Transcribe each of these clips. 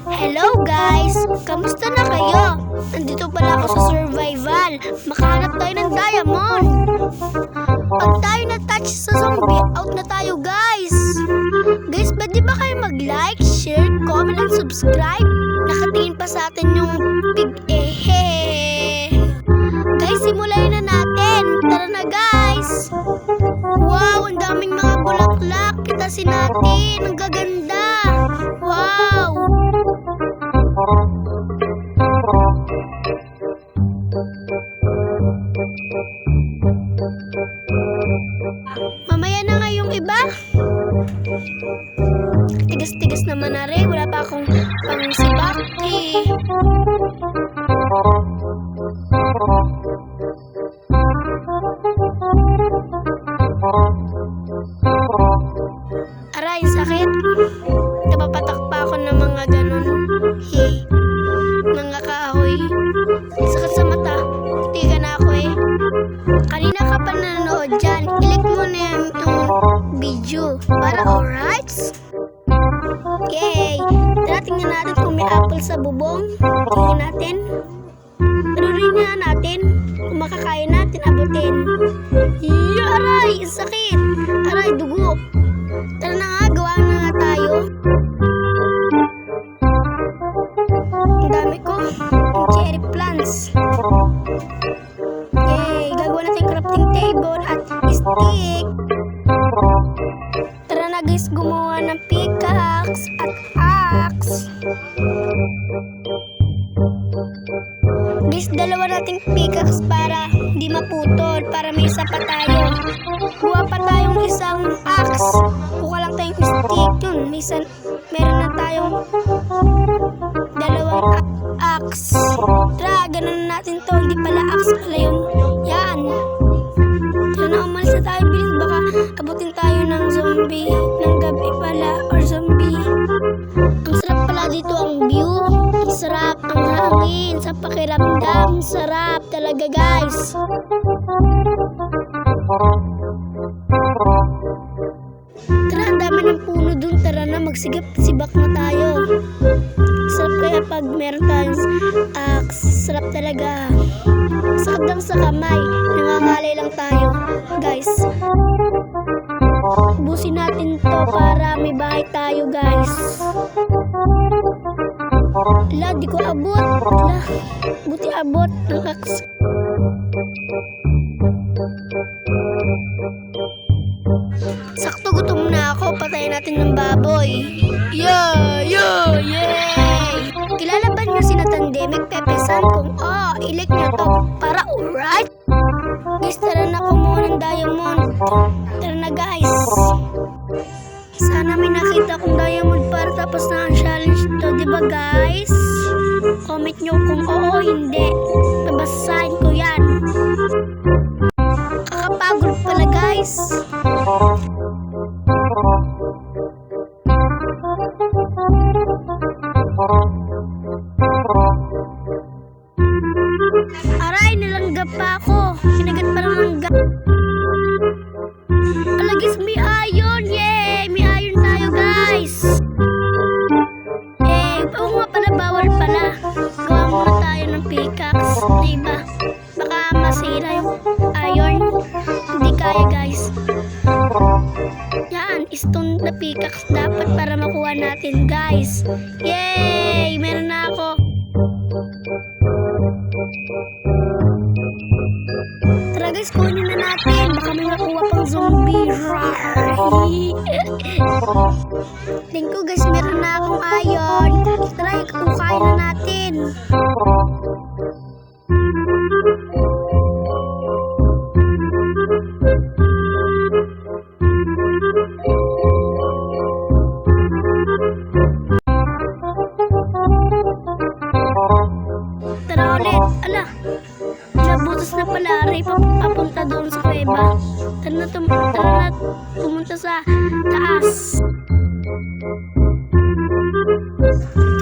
Hello guys! Kamusta na kayo? Nandito pala ako sa survival. Makahanap tayo ng diamond. Pag tayo na-touch sa zombie, out na tayo guys. Guys, di ba kayo mag-like, share, comment, and subscribe? Nakatingin pa sa atin yung big Guys, simulan na natin. Tara na guys. Wow, ang daming mga bulaklak. Kitasin natin. Ang gaganda. Wow. Mamaya na nga yung iba. Tigas-tigas naman na rin. Wala pa akong pang-sibak eh. Aray, sakit. Napapatak pa ako ng mga ganun. Mga kahoy. Sakit sa mata. Tiga na ako eh. Kanina ka pa nanonood dyan. Ilik mo na yung video. Para alright? Yay! Tara, tingnan natin kung may apple sa bubong. Tingnan natin. Rin natin. Kung makakaya natin abutin. Aray! Sakit! Aray, dugo! Tara na nga, gawa na nga tayo. Ang dami ko. Cherry plants. Yay! Gagawa natin crafting table at stick. Tara na guys, gumawa ng pickaxe at axe. Guys, dalawa nating pickaxe para di maputol, para may isa pa tayo. Kuha pa tayong isang axe. Kuha lang tayong stick. Yun, meron na tayong dalawang axe. Tara, ganun natin to. Hindi pala axe pala yun. Yan. Tara na, umalis na tayo. Bilis, baka abutin tayo ng zombie. Ng gabi pala, or zombie. Ang sarap pala dito ang view. Ang sarap, ang hangin, sa pakiramdam. Sarap talaga guys. Tara, ang dami ng puno dun. Tara na, magsigap-sibak na tayo. Sarap kaya pag meron tayong axe. Sarap talaga. Sakit lang sa kamay. Nangangalay lang tayo guys. Ubusin natin to para may bahay tayo guys. La, di ko abot. La, buti abot ng axe. Sakto, gutom na ako. Patayin natin ng baboy. Yay! Kilala ba niyo si Natandemic Pepesan? Kung ilik niyo to para alright? Guys, tara na, kumuha ng diamond. Tara na guys. Sana may nakita kong diamond para tapos na ang challenge to, diba guys? Comment nyo kung oo o hindi. Babasahin ko yan. Kakapagod pala guys. Aray, nalanggap pa ako. Kinagat pa ng langgap. Alagis, may iron. Yay! May iron tayo guys. Oo nga pala, bawal pala. Gawa muna tayo ng pickaxe. Diba? Baka masira yung iron. Hindi kaya guys. Yan, stone na pickaxe dapat para makuha natin guys. Yay! Meron na ako. Tara guys, kunin na natin. Baka may makuha pang zombie. Tingin ko guys, meron na akong iron. Tara, kukain na natin. Tara ulit. Ala, nabutas na pala. Aray, papunta doon sa kuweba. Tara na, pumunta sa taas.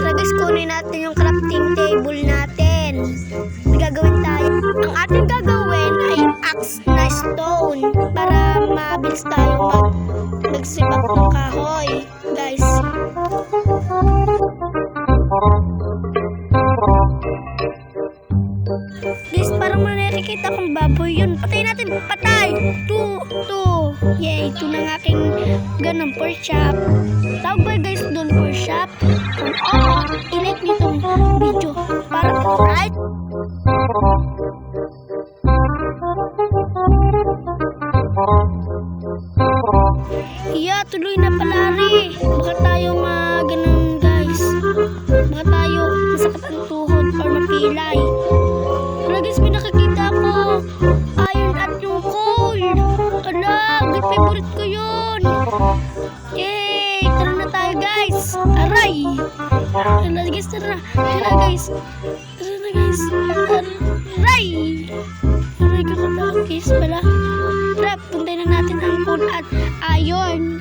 Tara guys, kunin natin yung crafting table natin. May gagawin tayo. Ang ating gagawin ay axe na stone para mabilis tayo nagsibak ng kahoy. Guys, nakita kong baboy yun. Patay natin. Patay. Two. Yay. Ito na aking ganun pork chop. Tawag ba guys doon pork chop? Kung oo, i-like nyo itong video para right? Yeah, tuloy na pala rin. Baka tayo ganun guys. Baka tayo masakit ang tuhod or mapilay. Wala guys, may nakakita ko. Iron at yung coal. Ala, good favorite ko yun. Yay! Tara na tayo guys. Aray! Tara guys, tara. Tara guys. Tara na guys. Aray! Aray, kakatakot guys pala. Tara, puntay na natin ang coal at iron.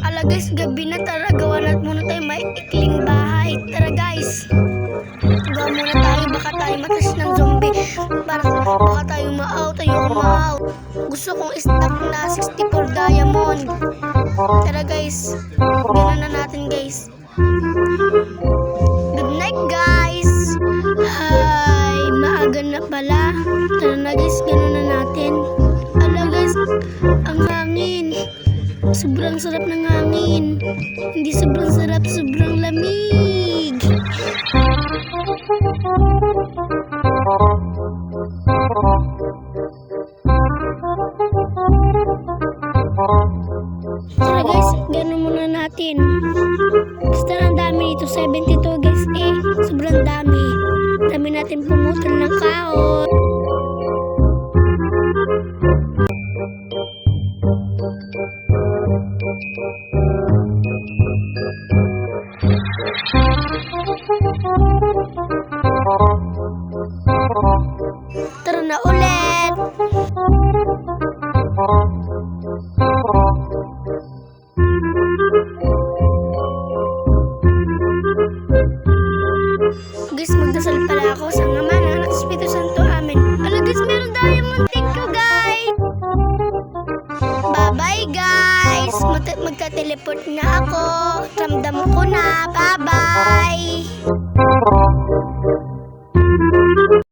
Ala guys, gabi na. Tara, gawa natin muna tayo may ikling bahay. Tara guys, gawa muna tayo. Baka tayo matas ng zombie. Baka tayo ma-out. Gusto kong stock na 64 diamond. Tara guys, gano'n na natin guys. Good night guys. Hi, maaga na pala. Tara na guys, gano'n na natin. Ala guys, ang hangin. Sobrang sarap ng hangin. Hindi sobrang sarap, sobrang lamig. Tara guys, gano'n muna natin. Basta ang dami nito, 72 guys sobrang dami. Dami natin pumutol ng kahoy. Tara na ulit. Guys, magdasal pala ako sa Ama ng Espiritu Santo. Amen. Ala guys, meron diamond. Thank you guys. Bye-bye guys. Magta-teleport na ako. Ramdam ko na. Bye-bye.